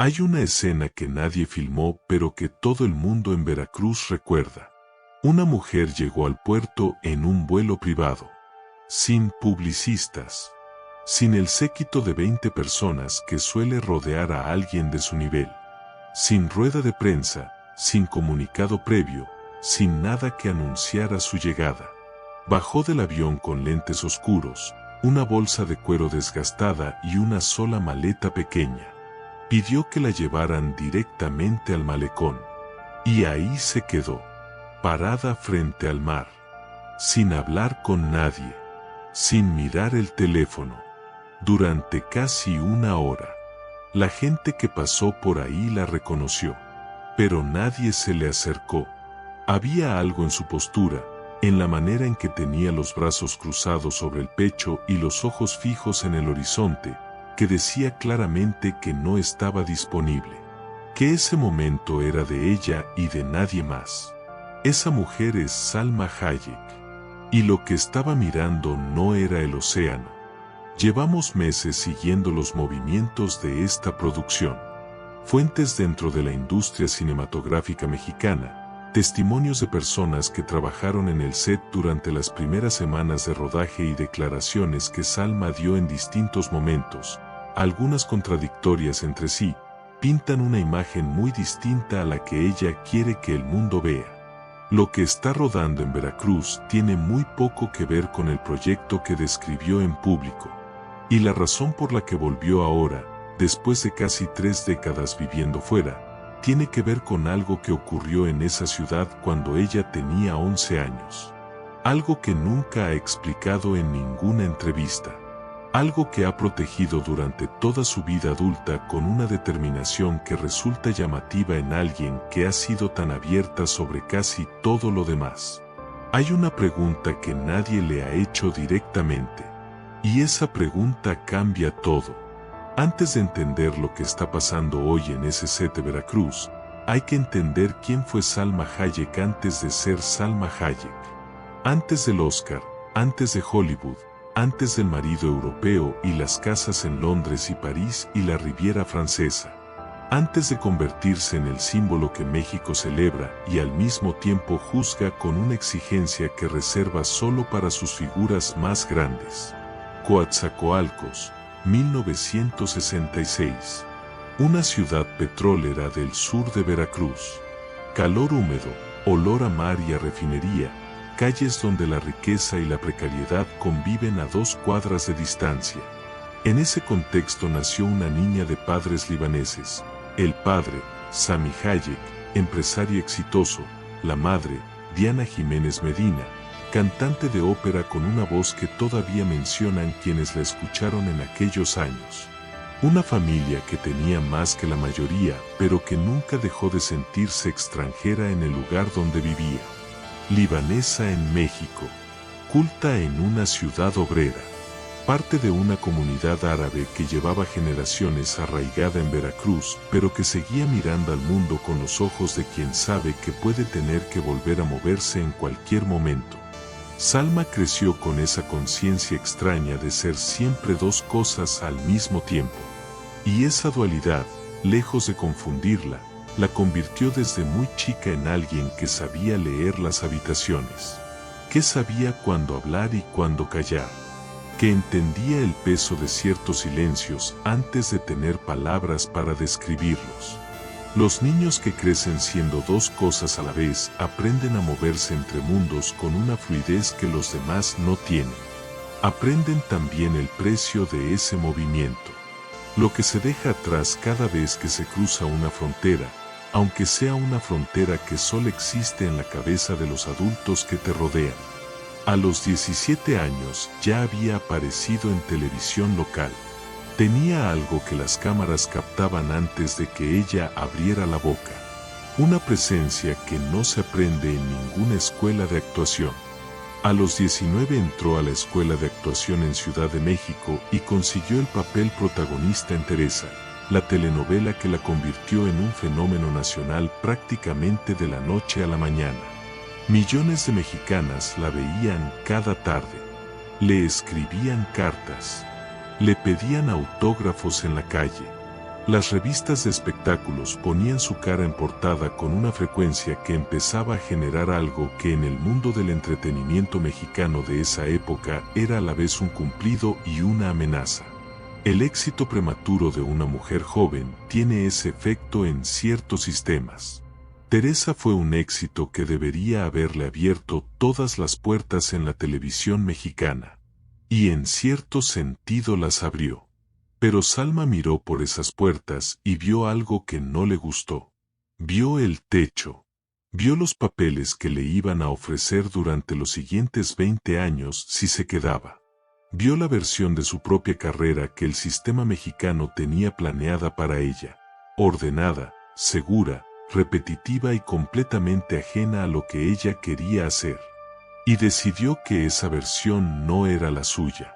Hay una escena que nadie filmó pero que todo el mundo en Veracruz recuerda. Una mujer llegó al puerto en un vuelo privado, sin publicistas, sin el séquito de 20 personas que suele rodear a alguien de su nivel, sin rueda de prensa, sin comunicado previo, sin nada que anunciara su llegada. Bajó del avión con lentes oscuros, una bolsa de cuero desgastada y una sola maleta pequeña. Pidió que la llevaran directamente al malecón. Y ahí se quedó, parada frente al mar, sin hablar con nadie, sin mirar el teléfono, durante casi una hora. La gente que pasó por ahí la reconoció, pero nadie se le acercó. Había algo en su postura, en la manera en que tenía los brazos cruzados sobre el pecho y los ojos fijos en el horizonte, que decía claramente que no estaba disponible, que ese momento era de ella y de nadie más. Esa mujer es Salma Hayek, y lo que estaba mirando no era el océano. Llevamos meses siguiendo los movimientos de esta producción. Fuentes dentro de la industria cinematográfica mexicana, testimonios de personas que trabajaron en el set durante las primeras semanas de rodaje y declaraciones que Salma dio en distintos momentos, algunas contradictorias entre sí, pintan una imagen muy distinta a la que ella quiere que el mundo vea. Lo que está rodando en Veracruz tiene muy poco que ver con el proyecto que describió en público. Y la razón por la que volvió ahora, después de casi 3 décadas viviendo fuera, tiene que ver con algo que ocurrió en esa ciudad cuando ella tenía 11 años. Algo que nunca ha explicado en ninguna entrevista. Algo que ha protegido durante toda su vida adulta con una determinación que resulta llamativa en alguien que ha sido tan abierta sobre casi todo lo demás. Hay una pregunta que nadie le ha hecho directamente. Y esa pregunta cambia todo. Antes de entender lo que está pasando hoy en ese set de Veracruz, hay que entender quién fue Salma Hayek antes de ser Salma Hayek. Antes del Oscar, antes de Hollywood, antes del marido europeo y las casas en Londres y París y la Riviera Francesa. Antes de convertirse en el símbolo que México celebra y al mismo tiempo juzga con una exigencia que reserva solo para sus figuras más grandes. Coatzacoalcos, 1966. Una ciudad petrolera del sur de Veracruz. Calor húmedo, olor a mar y a refinería, calles donde la riqueza y la precariedad conviven a 2 cuadras de distancia. En ese contexto nació una niña de padres libaneses, el padre, Sami Hayek, empresario exitoso, la madre, Diana Jiménez Medina, cantante de ópera con una voz que todavía mencionan quienes la escucharon en aquellos años. Una familia que tenía más que la mayoría, pero que nunca dejó de sentirse extranjera en el lugar donde vivía. Libanesa en México, culta en una ciudad obrera, parte de una comunidad árabe que llevaba generaciones arraigada en Veracruz, pero que seguía mirando al mundo con los ojos de quien sabe que puede tener que volver a moverse en cualquier momento. Salma creció con esa conciencia extraña de ser siempre 2 cosas al mismo tiempo. Y esa dualidad, lejos de confundirla, la convirtió desde muy chica en alguien que sabía leer las habitaciones, que sabía cuándo hablar y cuándo callar, que entendía el peso de ciertos silencios antes de tener palabras para describirlos. Los niños que crecen siendo 2 cosas a la vez aprenden a moverse entre mundos con una fluidez que los demás no tienen. Aprenden también el precio de ese movimiento, lo que se deja atrás cada vez que se cruza una frontera, aunque sea una frontera que solo existe en la cabeza de los adultos que te rodean. A los 17 años ya había aparecido en televisión local. Tenía algo que las cámaras captaban antes de que ella abriera la boca. Una presencia que no se aprende en ninguna escuela de actuación. A los 19 entró a la escuela de actuación en Ciudad de México y consiguió el papel protagonista en Teresa, la telenovela que la convirtió en un fenómeno nacional prácticamente de la noche a la mañana. Millones de mexicanas la veían cada tarde. Le escribían cartas. Le pedían autógrafos en la calle. Las revistas de espectáculos ponían su cara en portada con una frecuencia que empezaba a generar algo que en el mundo del entretenimiento mexicano de esa época era a la vez un cumplido y una amenaza. El éxito prematuro de una mujer joven tiene ese efecto en ciertos sistemas. Teresa fue un éxito que debería haberle abierto todas las puertas en la televisión mexicana. Y en cierto sentido las abrió. Pero Salma miró por esas puertas y vio algo que no le gustó. Vio el techo. Vio los papeles que le iban a ofrecer durante los siguientes 20 años si se quedaba. Vio la versión de su propia carrera que el sistema mexicano tenía planeada para ella. Ordenada, segura, repetitiva y completamente ajena a lo que ella quería hacer. Y decidió que esa versión no era la suya.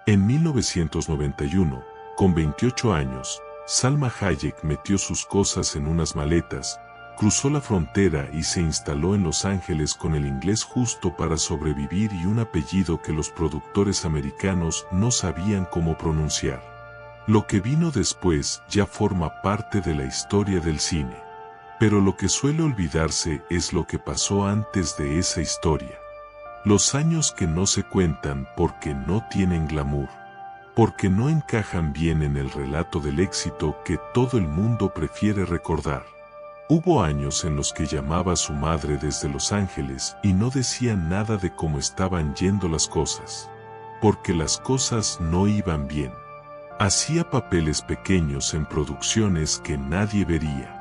En 1991, con 28 años, Salma Hayek metió sus cosas en unas maletas, cruzó la frontera y se instaló en Los Ángeles con el inglés justo para sobrevivir y un apellido que los productores americanos no sabían cómo pronunciar. Lo que vino después ya forma parte de la historia del cine. Pero lo que suele olvidarse es lo que pasó antes de esa historia. Los años que no se cuentan porque no tienen glamour. Porque no encajan bien en el relato del éxito que todo el mundo prefiere recordar. Hubo años en los que llamaba a su madre desde Los Ángeles y no decía nada de cómo estaban yendo las cosas. Porque las cosas no iban bien. Hacía papeles pequeños en producciones que nadie vería.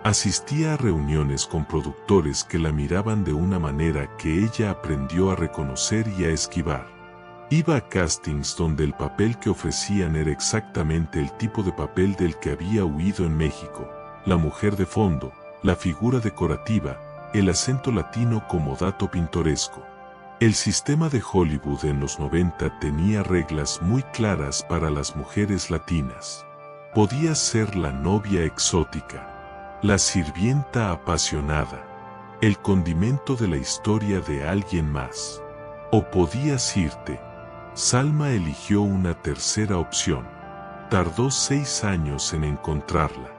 Asistía a reuniones con productores que la miraban de una manera que ella aprendió a reconocer y a esquivar. Iba a castings donde el papel que ofrecían era exactamente el tipo de papel del que había huido en México. La mujer de fondo, la figura decorativa, el acento latino como dato pintoresco. El sistema de Hollywood en los 90 tenía reglas muy claras para las mujeres latinas. Podías ser la novia exótica, la sirvienta apasionada, el condimento de la historia de alguien más. O podías irte. Salma eligió una tercera opción. Tardó 6 años en encontrarla.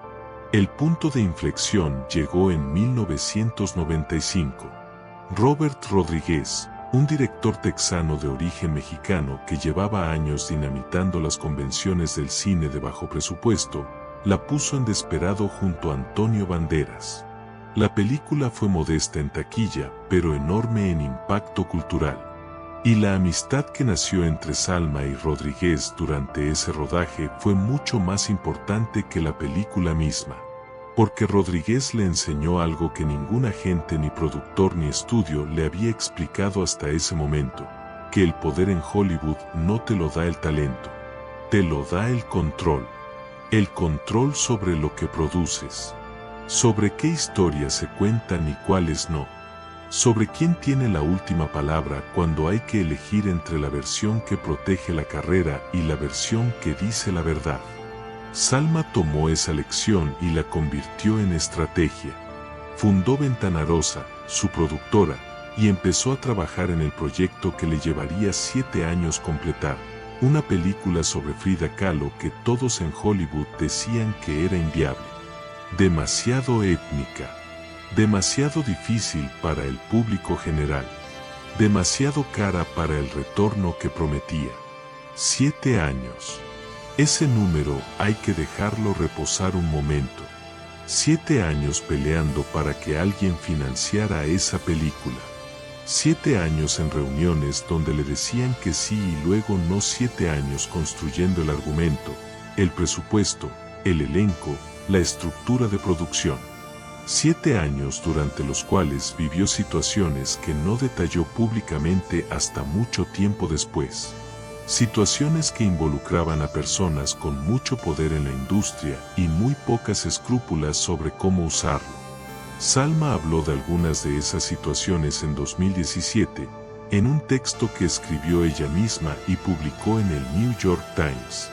El punto de inflexión llegó en 1995. Robert Rodríguez, un director texano de origen mexicano que llevaba años dinamitando las convenciones del cine de bajo presupuesto, la puso en Desperado junto a Antonio Banderas. La película fue modesta en taquilla, pero enorme en impacto cultural. Y la amistad que nació entre Salma y Rodríguez durante ese rodaje fue mucho más importante que la película misma. Porque Rodríguez le enseñó algo que ningún agente ni productor ni estudio le había explicado hasta ese momento, que el poder en Hollywood no te lo da el talento, te lo da el control. El control sobre lo que produces, sobre qué historias se cuentan y cuáles no. Sobre quién tiene la última palabra cuando hay que elegir entre la versión que protege la carrera y la versión que dice la verdad. Salma tomó esa lección y la convirtió en estrategia. Fundó Ventana Rosa, su productora, y empezó a trabajar en el proyecto que le llevaría 7 años completar, una película sobre Frida Kahlo que todos en Hollywood decían que era inviable. Demasiado étnica. Demasiado difícil para el público general. Demasiado cara para el retorno que prometía. 7 años. Ese número hay que dejarlo reposar un momento. 7 años peleando para que alguien financiara esa película. 7 años en reuniones donde le decían que sí y luego no. 7 años construyendo el argumento, el presupuesto, el elenco, la estructura de producción. 7 años durante los cuales vivió situaciones que no detalló públicamente hasta mucho tiempo después. Situaciones que involucraban a personas con mucho poder en la industria y muy pocas escrúpulas sobre cómo usarlo. Salma habló de algunas de esas situaciones en 2017, en un texto que escribió ella misma y publicó en el New York Times.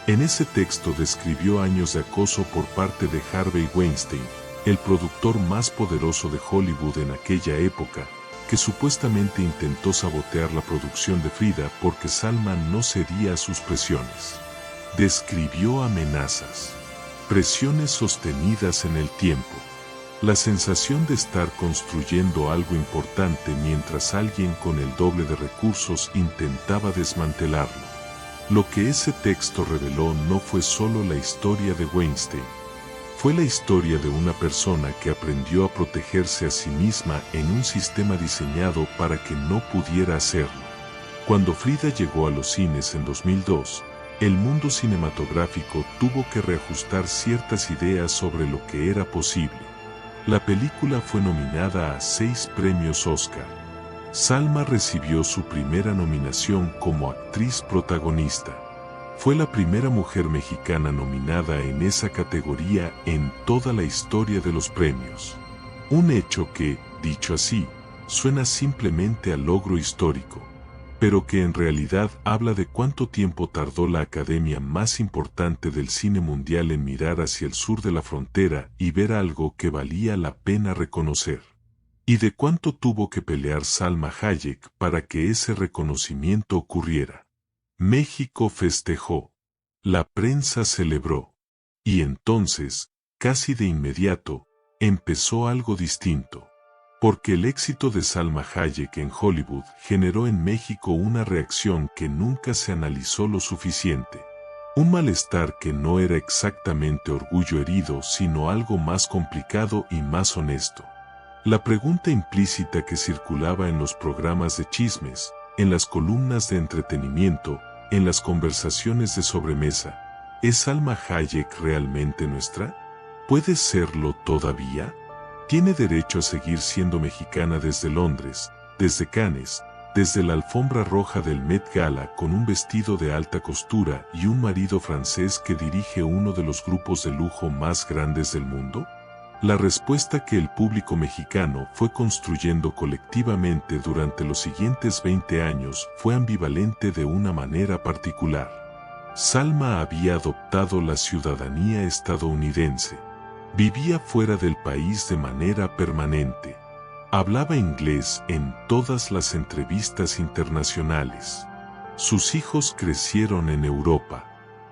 En ese texto describió años de acoso por parte de Harvey Weinstein, el productor más poderoso de Hollywood en aquella época, que supuestamente intentó sabotear la producción de Frida porque Salma no cedía a sus presiones. Describió amenazas. Presiones sostenidas en el tiempo. La sensación de estar construyendo algo importante mientras alguien con el doble de recursos intentaba desmantelarlo. Lo que ese texto reveló no fue solo la historia de Weinstein. Fue la historia de una persona que aprendió a protegerse a sí misma en un sistema diseñado para que no pudiera hacerlo. Cuando Frida llegó a los cines en 2002, el mundo cinematográfico tuvo que reajustar ciertas ideas sobre lo que era posible. La película fue nominada a 6 premios Oscar. Salma recibió su primera nominación como actriz protagonista. Fue la primera mujer mexicana nominada en esa categoría en toda la historia de los premios. Un hecho que, dicho así, suena simplemente a logro histórico, pero que en realidad habla de cuánto tiempo tardó la academia más importante del cine mundial en mirar hacia el sur de la frontera y ver algo que valía la pena reconocer. Y de cuánto tuvo que pelear Salma Hayek para que ese reconocimiento ocurriera. México festejó. La prensa celebró. Y entonces, casi de inmediato, empezó algo distinto. Porque el éxito de Salma Hayek en Hollywood generó en México una reacción que nunca se analizó lo suficiente. Un malestar que no era exactamente orgullo herido, sino algo más complicado y más honesto. La pregunta implícita que circulaba en los programas de chismes, en las columnas de entretenimiento, en las conversaciones de sobremesa, ¿es Salma Hayek realmente nuestra? ¿Puede serlo todavía? ¿Tiene derecho a seguir siendo mexicana desde Londres, desde Cannes, desde la alfombra roja del Met Gala con un vestido de alta costura y un marido francés que dirige uno de los grupos de lujo más grandes del mundo? La respuesta que el público mexicano fue construyendo colectivamente durante los siguientes 20 años fue ambivalente de una manera particular. Salma había adoptado la ciudadanía estadounidense. Vivía fuera del país de manera permanente. Hablaba inglés en todas las entrevistas internacionales. Sus hijos crecieron en Europa.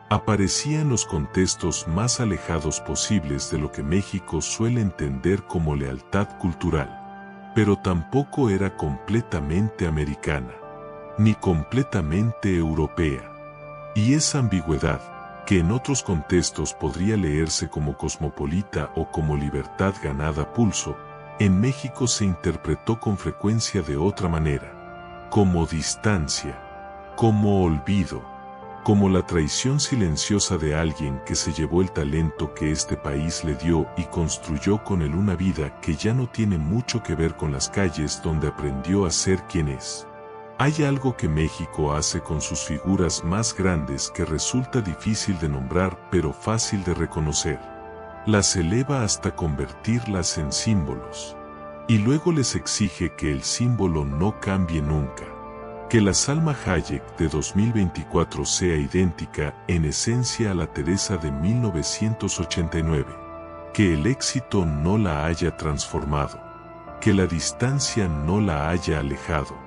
Aparecía en los contextos más alejados posibles de lo que México suele entender como lealtad cultural. Pero tampoco era completamente americana, ni completamente europea. Y esa ambigüedad, que en otros contextos podría leerse como cosmopolita o como libertad ganada a pulso, en México se interpretó con frecuencia de otra manera, como distancia, como olvido, como la traición silenciosa de alguien que se llevó el talento que este país le dio y construyó con él una vida que ya no tiene mucho que ver con las calles donde aprendió a ser quien es. Hay algo que México hace con sus figuras más grandes que resulta difícil de nombrar pero fácil de reconocer. Las eleva hasta convertirlas en símbolos. Y luego les exige que el símbolo no cambie nunca. Que la Salma Hayek de 2024 sea idéntica en esencia a la Teresa de 1989. Que el éxito no la haya transformado. Que la distancia no la haya alejado.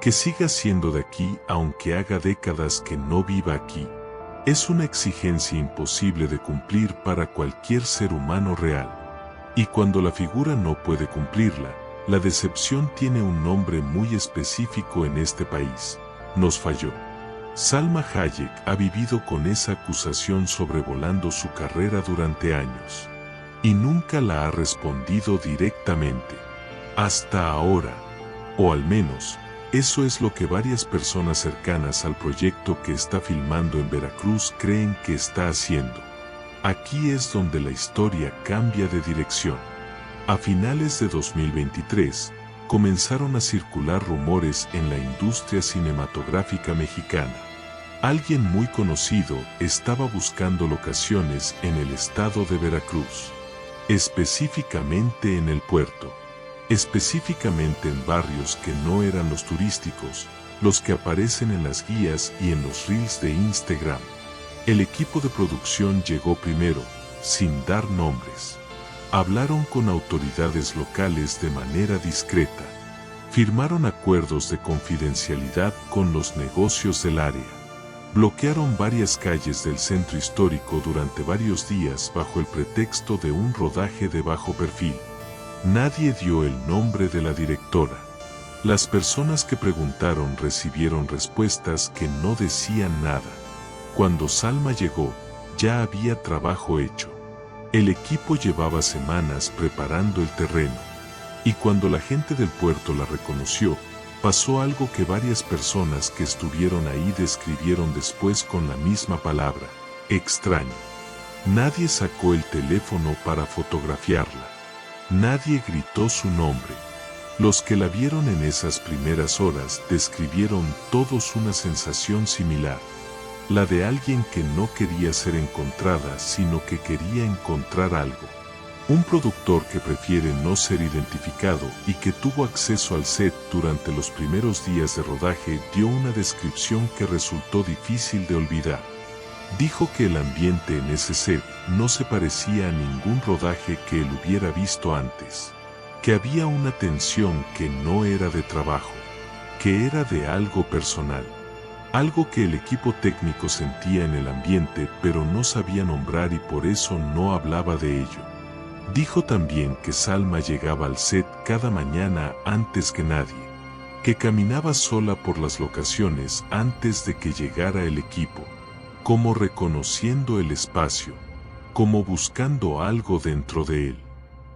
Que siga siendo de aquí aunque haga décadas que no viva aquí. Es una exigencia imposible de cumplir para cualquier ser humano real. Y cuando la figura no puede cumplirla, la decepción tiene un nombre muy específico en este país. Nos falló. Salma Hayek ha vivido con esa acusación sobrevolando su carrera durante años. Y nunca la ha respondido directamente. Hasta ahora. O al menos, eso es lo que varias personas cercanas al proyecto que está filmando en Veracruz creen que está haciendo. Aquí es donde la historia cambia de dirección. A finales de 2023, comenzaron a circular rumores en la industria cinematográfica mexicana. Alguien muy conocido estaba buscando locaciones en el estado de Veracruz, específicamente en el puerto. Específicamente en barrios que no eran los turísticos, los que aparecen en las guías y en los reels de Instagram. El equipo de producción llegó primero, sin dar nombres. Hablaron con autoridades locales de manera discreta. Firmaron acuerdos de confidencialidad con los negocios del área. Bloquearon varias calles del centro histórico durante varios días bajo el pretexto de un rodaje de bajo perfil. Nadie dio el nombre de la directora. Las personas que preguntaron recibieron respuestas que no decían nada. Cuando Salma llegó, ya había trabajo hecho. El equipo llevaba semanas preparando el terreno. Y cuando la gente del puerto la reconoció, pasó algo que varias personas que estuvieron ahí describieron después con la misma palabra: extraño. Nadie sacó el teléfono para fotografiarla. Nadie gritó su nombre. Los que la vieron en esas primeras horas describieron todos una sensación similar. La de alguien que no quería ser encontrada, sino que quería encontrar algo. Un productor que prefiere no ser identificado y que tuvo acceso al set durante los primeros días de rodaje dio una descripción que resultó difícil de olvidar. Dijo que el ambiente en ese set no se parecía a ningún rodaje que él hubiera visto antes. Que había una tensión que no era de trabajo, que era de algo personal. Algo que el equipo técnico sentía en el ambiente pero no sabía nombrar y por eso no hablaba de ello. Dijo también que Salma llegaba al set cada mañana antes que nadie, que caminaba sola por las locaciones antes de que llegara el equipo, como reconociendo el espacio, como buscando algo dentro de él.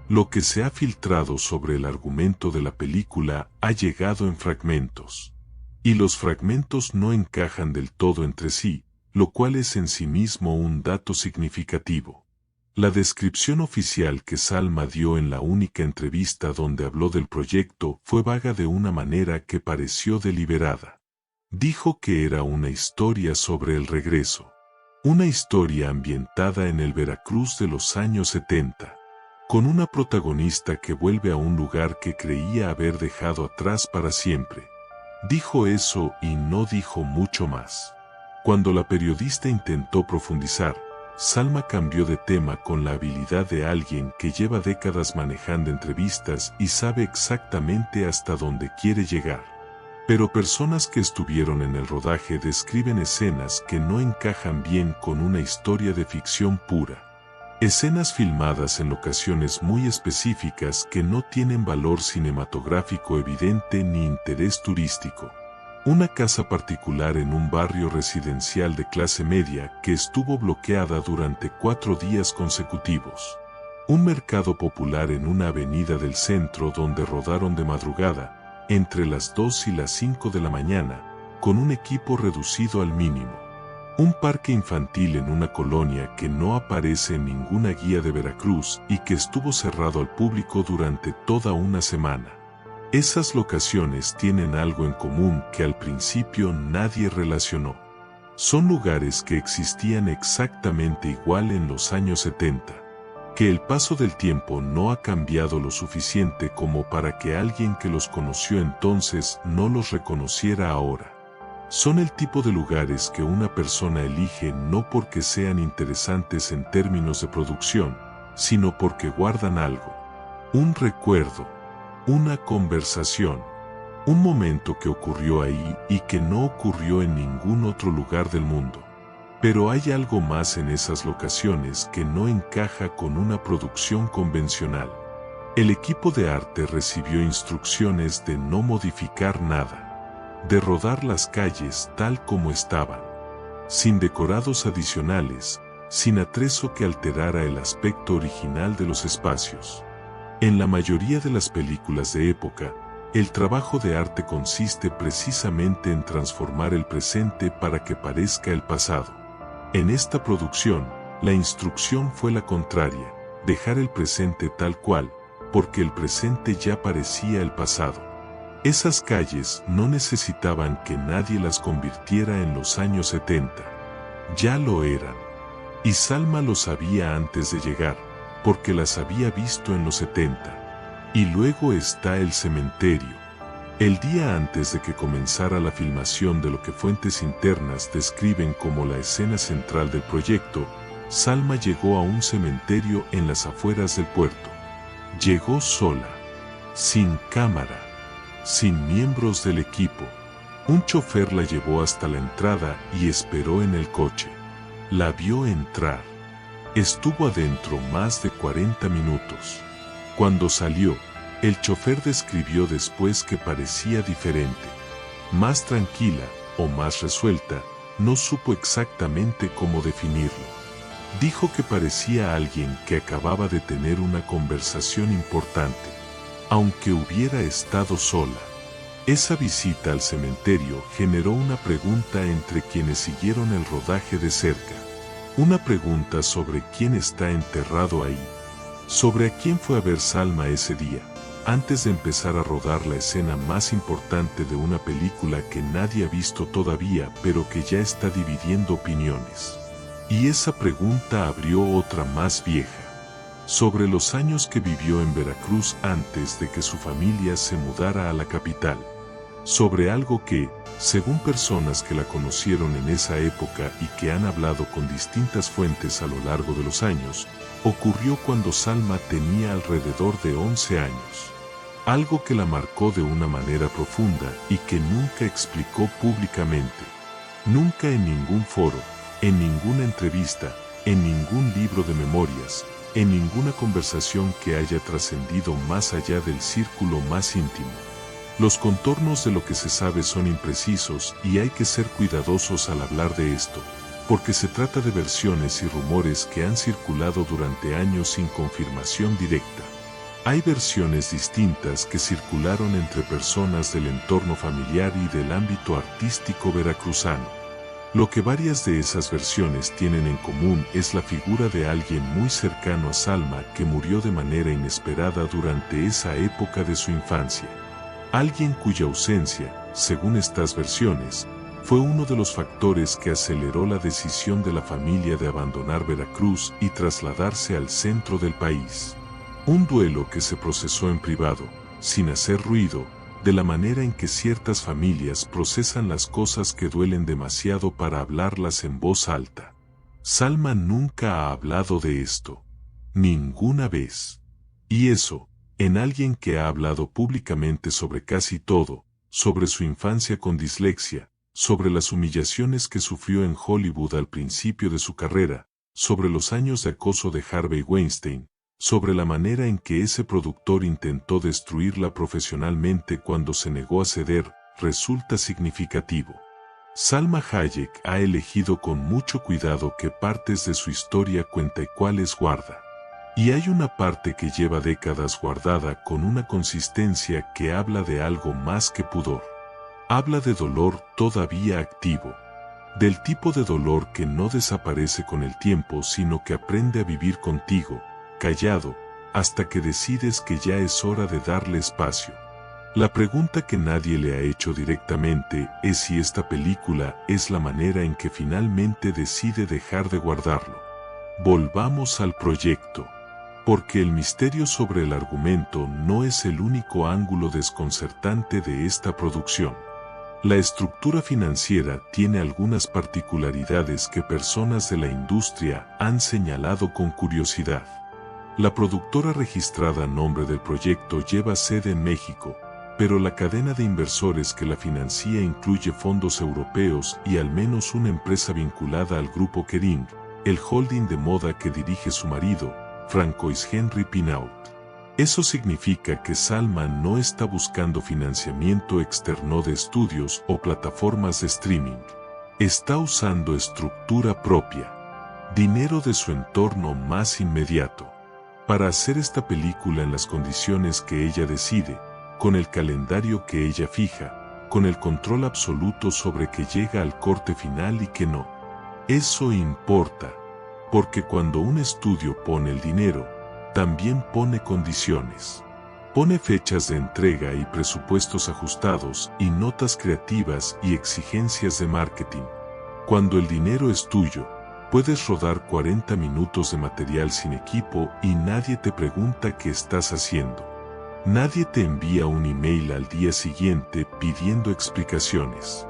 Lo que se ha filtrado sobre el argumento de la película ha llegado en fragmentos. Y los fragmentos no encajan del todo entre sí, lo cual es en sí mismo un dato significativo. La descripción oficial que Salma dio en la única entrevista donde habló del proyecto fue vaga de una manera que pareció deliberada. Dijo que era una historia sobre el regreso. Una historia ambientada en el Veracruz de los años 70. Con una protagonista que vuelve a un lugar que creía haber dejado atrás para siempre. Dijo eso y no dijo mucho más. Cuando la periodista intentó profundizar, Salma cambió de tema con la habilidad de alguien que lleva décadas manejando entrevistas y sabe exactamente hasta dónde quiere llegar. Pero personas que estuvieron en el rodaje describen escenas que no encajan bien con una historia de ficción pura. Escenas filmadas en locaciones muy específicas que no tienen valor cinematográfico evidente ni interés turístico. Una casa particular en un barrio residencial de clase media que estuvo bloqueada durante 4 días consecutivos. Un mercado popular en una avenida del centro donde rodaron de madrugada, entre las 2 y las 5 de la mañana, con un equipo reducido al mínimo. Un parque infantil en una colonia que no aparece en ninguna guía de Veracruz y que estuvo cerrado al público durante toda una semana. Esas locaciones tienen algo en común que al principio nadie relacionó. Son lugares que existían exactamente igual en los años 70. Que el paso del tiempo no ha cambiado lo suficiente como para que alguien que los conoció entonces no los reconociera ahora. Son el tipo de lugares que una persona elige no porque sean interesantes en términos de producción, sino porque guardan algo. Un recuerdo, una conversación, un momento que ocurrió ahí y que no ocurrió en ningún otro lugar del mundo. Pero hay algo más en esas locaciones que no encaja con una producción convencional. El equipo de arte recibió instrucciones de no modificar nada. De rodar las calles tal como estaban, sin decorados adicionales, sin atrezo que alterara el aspecto original de los espacios. En la mayoría de las películas de época, el trabajo de arte consiste precisamente en transformar el presente para que parezca el pasado. En esta producción, la instrucción fue la contraria, dejar el presente tal cual, porque el presente ya parecía el pasado. Esas calles no necesitaban que nadie las convirtiera en los años 70. Ya lo eran. Y Salma lo sabía antes de llegar, porque las había visto en los 70. Y luego está el cementerio. El día antes de que comenzara la filmación de lo que fuentes internas describen como la escena central del proyecto, Salma llegó a un cementerio en las afueras del puerto. Llegó sola, sin cámara, sin miembros del equipo, Un chofer la llevó hasta la entrada y esperó en el coche. La vio entrar. Estuvo adentro más de 40 minutos. Cuando salió, el chofer describió después que parecía diferente. Más tranquila o más resuelta, no supo exactamente cómo definirlo. Dijo que parecía alguien que acababa de tener una conversación importante, aunque hubiera estado sola. Esa visita al cementerio generó una pregunta entre quienes siguieron el rodaje de cerca. Una pregunta sobre quién está enterrado ahí. Sobre a quién fue a ver Salma ese día, antes de empezar a rodar la escena más importante de una película que nadie ha visto todavía, pero que ya está dividiendo opiniones. Y esa pregunta abrió otra más vieja. Sobre los años que vivió en Veracruz antes de que su familia se mudara a la capital. Sobre algo que, según personas que la conocieron en esa época y que han hablado con distintas fuentes a lo largo de los años, ocurrió cuando Salma tenía alrededor de 11 años. Algo que la marcó de una manera profunda y que nunca explicó públicamente. Nunca en ningún foro, en ninguna entrevista, en ningún libro de memorias, en ninguna conversación que haya trascendido más allá del círculo más íntimo. Los contornos de lo que se sabe son imprecisos y hay que ser cuidadosos al hablar de esto, porque se trata de versiones y rumores que han circulado durante años sin confirmación directa. Hay versiones distintas que circularon entre personas del entorno familiar y del ámbito artístico veracruzano. Lo que varias de esas versiones tienen en común es la figura de alguien muy cercano a Salma que murió de manera inesperada durante esa época de su infancia. Alguien cuya ausencia, según estas versiones, fue uno de los factores que aceleró la decisión de la familia de abandonar Veracruz y trasladarse al centro del país. Un duelo que se procesó en privado, sin hacer ruido, de la manera en que ciertas familias procesan las cosas que duelen demasiado para hablarlas en voz alta. Salma nunca ha hablado de esto. Ninguna vez. Y eso, en alguien que ha hablado públicamente sobre casi todo, sobre su infancia con dislexia, sobre las humillaciones que sufrió en Hollywood al principio de su carrera, sobre los años de acoso de Harvey Weinstein, sobre la manera en que ese productor intentó destruirla profesionalmente cuando se negó a ceder, resulta significativo. Salma Hayek ha elegido con mucho cuidado qué partes de su historia cuenta y cuáles guarda. Y hay una parte que lleva décadas guardada con una consistencia que habla de algo más que pudor. Habla de dolor todavía activo. Del tipo de dolor que no desaparece con el tiempo sino que aprende a vivir contigo, callado, hasta que decides que ya es hora de darle espacio. La pregunta que nadie le ha hecho directamente es si esta película es la manera en que finalmente decide dejar de guardarlo. Volvamos al proyecto. Porque el misterio sobre el argumento no es el único ángulo desconcertante de esta producción. La estructura financiera tiene algunas particularidades que personas de la industria han señalado con curiosidad. La productora registrada a nombre del proyecto lleva sede en México, pero la cadena de inversores que la financia incluye fondos europeos y al menos una empresa vinculada al grupo Kering, el holding de moda que dirige su marido, Francois Henry Pinault. Eso significa que Salma no está buscando financiamiento externo de estudios o plataformas de streaming. Está usando estructura propia, dinero de su entorno más inmediato, para hacer esta película en las condiciones que ella decide, con el calendario que ella fija, con el control absoluto sobre que llega al corte final y que no. Eso importa. Porque cuando un estudio pone el dinero, también pone condiciones. Pone fechas de entrega y presupuestos ajustados y notas creativas y exigencias de marketing. Cuando el dinero es tuyo, puedes rodar 40 minutos de material sin equipo y nadie te pregunta qué estás haciendo. Nadie te envía un email al día siguiente pidiendo explicaciones.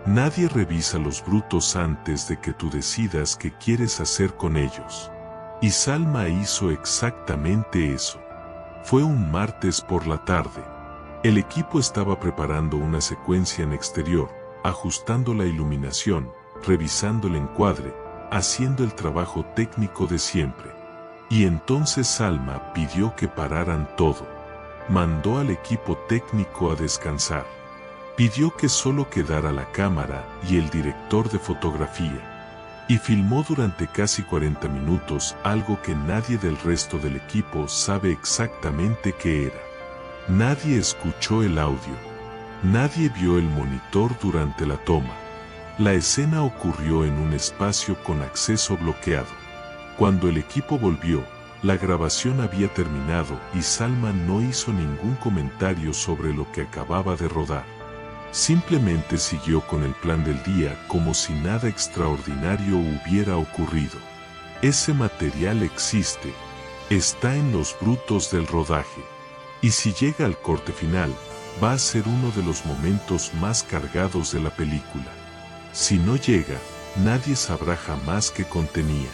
Nadie revisa los brutos antes de que tú decidas qué quieres hacer con ellos. Y Salma hizo exactamente eso. Fue un martes por la tarde. El equipo estaba preparando una secuencia en exterior, ajustando la iluminación, revisando el encuadre, haciendo el trabajo técnico de siempre. Y entonces Salma pidió que pararan todo. Mandó al equipo técnico a descansar. Pidió que solo quedara la cámara y el director de fotografía. Y filmó durante casi 40 minutos algo que nadie del resto del equipo sabe exactamente qué era. Nadie escuchó el audio. Nadie vio el monitor durante la toma. La escena ocurrió en un espacio con acceso bloqueado. Cuando el equipo volvió, la grabación había terminado y Salma no hizo ningún comentario sobre lo que acababa de rodar. Simplemente siguió con el plan del día como si nada extraordinario hubiera ocurrido. Ese material existe, está en los brutos del rodaje. Y si llega al corte final, va a ser uno de los momentos más cargados de la película. Si no llega, nadie sabrá jamás qué contenía.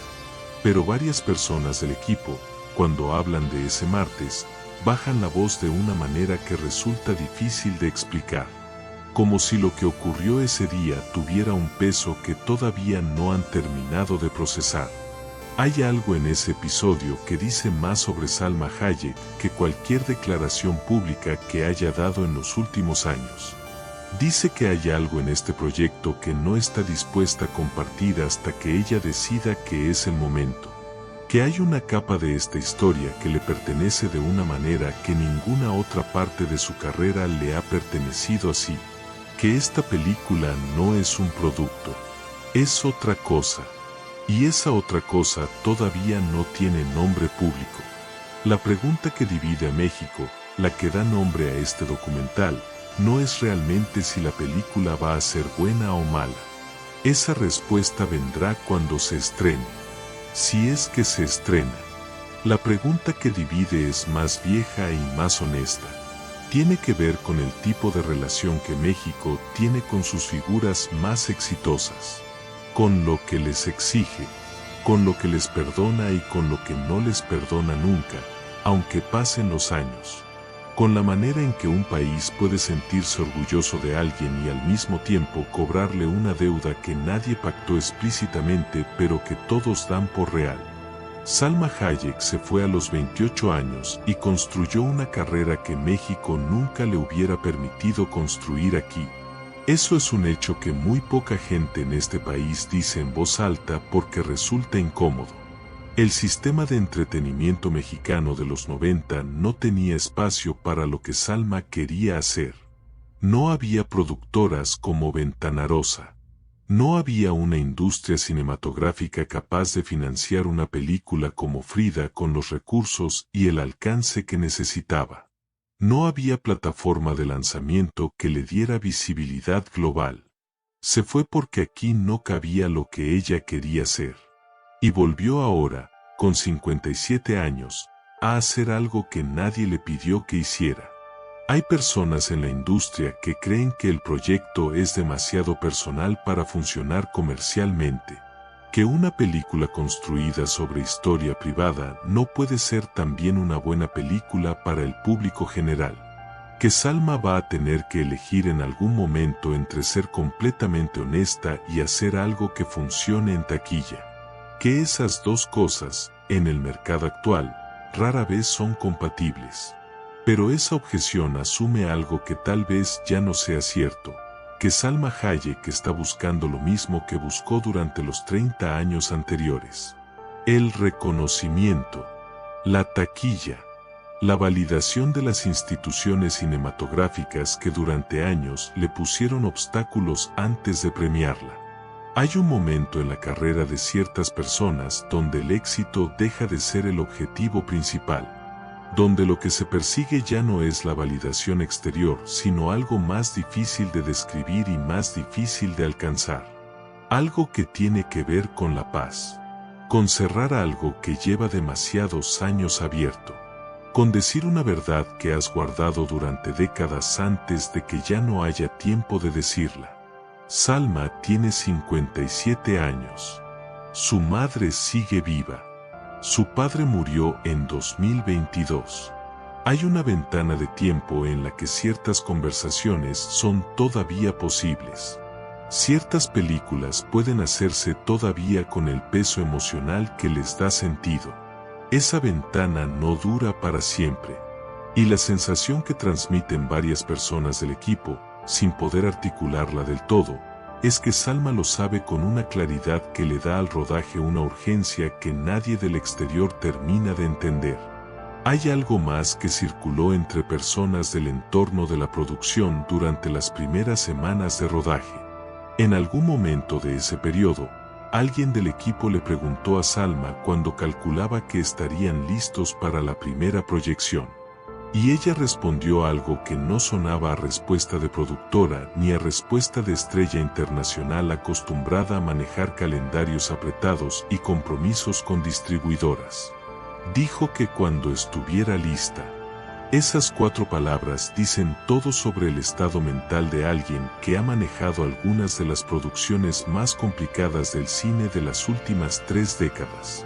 Pero varias personas del equipo, cuando hablan de ese martes, bajan la voz de una manera que resulta difícil de explicar. Como si lo que ocurrió ese día tuviera un peso que todavía no han terminado de procesar. Hay algo en ese episodio que dice más sobre Salma Hayek que cualquier declaración pública que haya dado en los últimos años. Dice que hay algo en este proyecto que no está dispuesta a compartir hasta que ella decida que es el momento. Que hay una capa de esta historia que le pertenece de una manera que ninguna otra parte de su carrera le ha pertenecido así. Que esta película no es un producto, es otra cosa. Y esa otra cosa todavía no tiene nombre público. La pregunta que divide a México, la que da nombre a este documental, no es realmente si la película va a ser buena o mala. Esa respuesta vendrá cuando se estrene. Si es que se estrena. La pregunta que divide es más vieja y más honesta. Tiene que ver con el tipo de relación que México tiene con sus figuras más exitosas. Con lo que les exige, con lo que les perdona y con lo que no les perdona nunca, aunque pasen los años. Con la manera en que un país puede sentirse orgulloso de alguien y al mismo tiempo cobrarle una deuda que nadie pactó explícitamente pero que todos dan por real. Salma Hayek se fue a los 28 años y construyó una carrera que México nunca le hubiera permitido construir aquí. Eso es un hecho que muy poca gente en este país dice en voz alta porque resulta incómodo. El sistema de entretenimiento mexicano de los 90 no tenía espacio para lo que Salma quería hacer. No había productoras como Ventana Rosa. No había una industria cinematográfica capaz de financiar una película como Frida con los recursos y el alcance que necesitaba. No había plataforma de lanzamiento que le diera visibilidad global. Se fue porque aquí no cabía lo que ella quería hacer. Y volvió ahora, con 57 años, a hacer algo que nadie le pidió que hiciera. Hay personas en la industria que creen que el proyecto es demasiado personal para funcionar comercialmente, que una película construida sobre historia privada no puede ser también una buena película para el público general, que Salma va a tener que elegir en algún momento entre ser completamente honesta y hacer algo que funcione en taquilla, que esas dos cosas, en el mercado actual, rara vez son compatibles. Pero esa objeción asume algo que tal vez ya no sea cierto, que Salma Hayek está buscando lo mismo que buscó durante los 30 años anteriores. El reconocimiento, la taquilla, la validación de las instituciones cinematográficas que durante años le pusieron obstáculos antes de premiarla. Hay un momento en la carrera de ciertas personas donde el éxito deja de ser el objetivo principal. Donde lo que se persigue ya no es la validación exterior, sino algo más difícil de describir y más difícil de alcanzar. Algo que tiene que ver con la paz. Con cerrar algo que lleva demasiados años abierto. Con decir una verdad que has guardado durante décadas antes de que ya no haya tiempo de decirla. Salma tiene 57 años. Su madre sigue viva. Su padre murió en 2022. Hay una ventana de tiempo en la que ciertas conversaciones son todavía posibles. Ciertas películas pueden hacerse todavía con el peso emocional que les da sentido. Esa ventana no dura para siempre. Y la sensación que transmiten varias personas del equipo, sin poder articularla del todo, es que Salma lo sabe con una claridad que le da al rodaje una urgencia que nadie del exterior termina de entender. Hay algo más que circuló entre personas del entorno de la producción durante las primeras semanas de rodaje. En algún momento de ese periodo, alguien del equipo le preguntó a Salma cuándo calculaba que estarían listos para la primera proyección. Y ella respondió algo que no sonaba a respuesta de productora ni a respuesta de estrella internacional acostumbrada a manejar calendarios apretados y compromisos con distribuidoras. Dijo que cuando estuviera lista. Esas 4 palabras dicen todo sobre el estado mental de alguien que ha manejado algunas de las producciones más complicadas del cine de las últimas 3 décadas.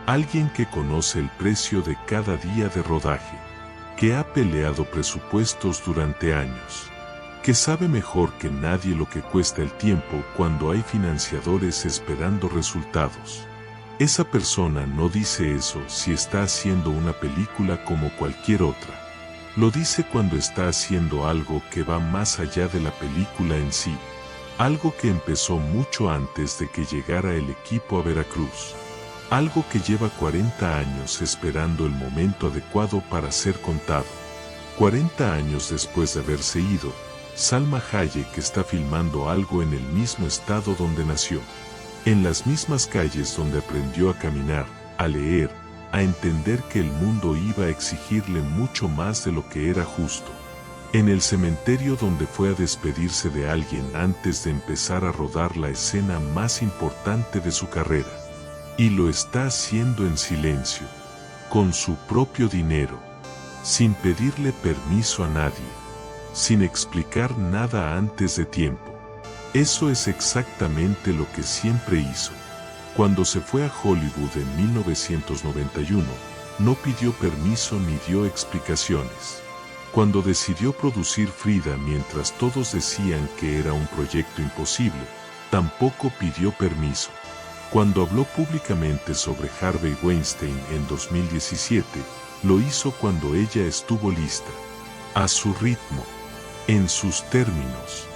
Alguien que conoce el precio de cada día de rodaje, que ha peleado presupuestos durante años, que sabe mejor que nadie lo que cuesta el tiempo cuando hay financiadores esperando resultados. Esa persona no dice eso si está haciendo una película como cualquier otra. Lo dice cuando está haciendo algo que va más allá de la película en sí, algo que empezó mucho antes de que llegara el equipo a Veracruz. Algo que lleva 40 años esperando el momento adecuado para ser contado. 40 años después de haberse ido, Salma Hayek está filmando algo en el mismo estado donde nació. En las mismas calles donde aprendió a caminar, a leer, a entender que el mundo iba a exigirle mucho más de lo que era justo. En el cementerio donde fue a despedirse de alguien antes de empezar a rodar la escena más importante de su carrera. Y lo está haciendo en silencio, con su propio dinero, sin pedirle permiso a nadie, sin explicar nada antes de tiempo. Eso es exactamente lo que siempre hizo. Cuando se fue a Hollywood en 1991, no pidió permiso ni dio explicaciones. Cuando decidió producir Frida mientras todos decían que era un proyecto imposible, tampoco pidió permiso. Cuando habló públicamente sobre Harvey Weinstein en 2017, lo hizo cuando ella estuvo lista, a su ritmo, en sus términos,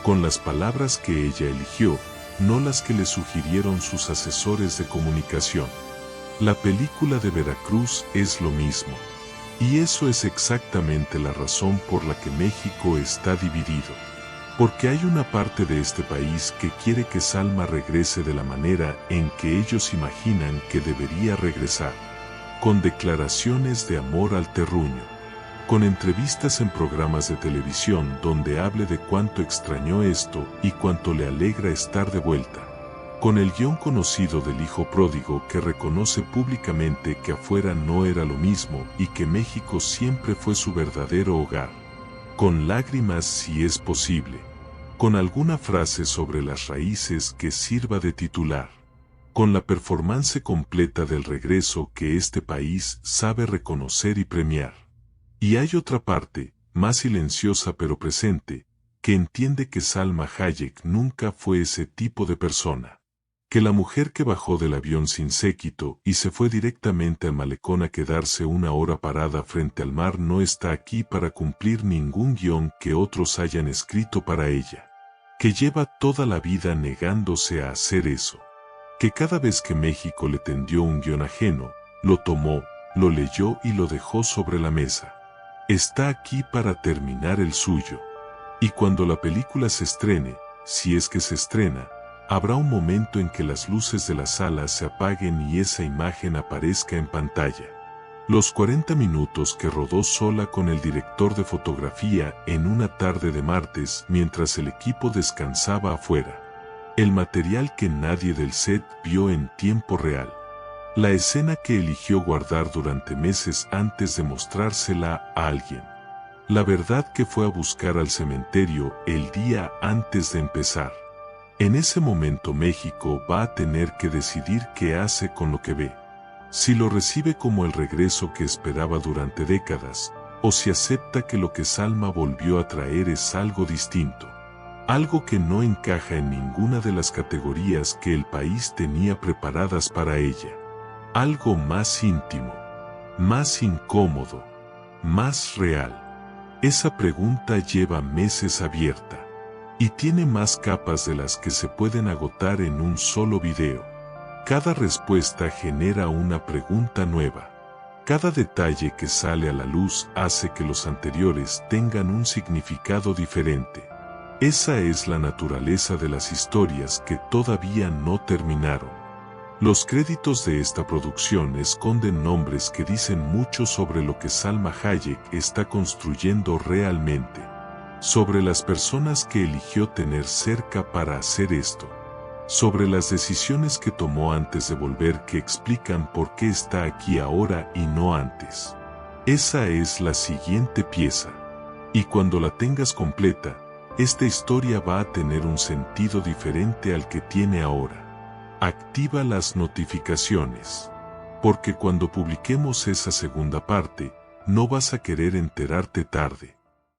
con las palabras que ella eligió, no las que le sugirieron sus asesores de comunicación. La película de Veracruz es lo mismo, y eso es exactamente la razón por la que México está dividido. Porque hay una parte de este país que quiere que Salma regrese de la manera en que ellos imaginan que debería regresar, con declaraciones de amor al terruño, con entrevistas en programas de televisión donde hable de cuánto extrañó esto y cuánto le alegra estar de vuelta, con el guión conocido del hijo pródigo que reconoce públicamente que afuera no era lo mismo y que México siempre fue su verdadero hogar. Con lágrimas si es posible, con alguna frase sobre las raíces que sirva de titular, con la performance completa del regreso que este país sabe reconocer y premiar. Y hay otra parte, más silenciosa pero presente, que entiende que Salma Hayek nunca fue ese tipo de persona. Que la mujer que bajó del avión sin séquito y se fue directamente al malecón a quedarse una hora parada frente al mar no está aquí para cumplir ningún guión que otros hayan escrito para ella. Que lleva toda la vida negándose a hacer eso. Que cada vez que México le tendió un guión ajeno, lo tomó, lo leyó y lo dejó sobre la mesa. Está aquí para terminar el suyo. Y cuando la película se estrene, si es que se estrena, habrá un momento en que las luces de la sala se apaguen y esa imagen aparezca en pantalla. Los 40 minutos que rodó sola con el director de fotografía en una tarde de martes mientras el equipo descansaba afuera. El material que nadie del set vio en tiempo real. La escena que eligió guardar durante meses antes de mostrársela a alguien. La verdad que fue a buscar al cementerio el día antes de empezar. En ese momento México va a tener que decidir qué hace con lo que ve. Si lo recibe como el regreso que esperaba durante décadas, o si acepta que lo que Salma volvió a traer es algo distinto. algo que no encaja en ninguna de las categorías que el país tenía preparadas para ella. Algo más íntimo, más incómodo, más real. Esa pregunta lleva meses abierta y tiene más capas de las que se pueden agotar en un solo video. Cada respuesta genera una pregunta nueva. Cada detalle que sale a la luz hace que los anteriores tengan un significado diferente. Esa es la naturaleza de las historias que todavía no terminaron. Los créditos de esta producción esconden nombres que dicen mucho sobre lo que Salma Hayek está construyendo realmente, sobre las personas que eligió tener cerca para hacer esto, sobre las decisiones que tomó antes de volver que explican por qué está aquí ahora y no antes. Esa es la siguiente pieza. Y cuando la tengas completa, esta historia va a tener un sentido diferente al que tiene ahora. Activa las notificaciones, porque cuando publiquemos esa segunda parte, no vas a querer enterarte tarde.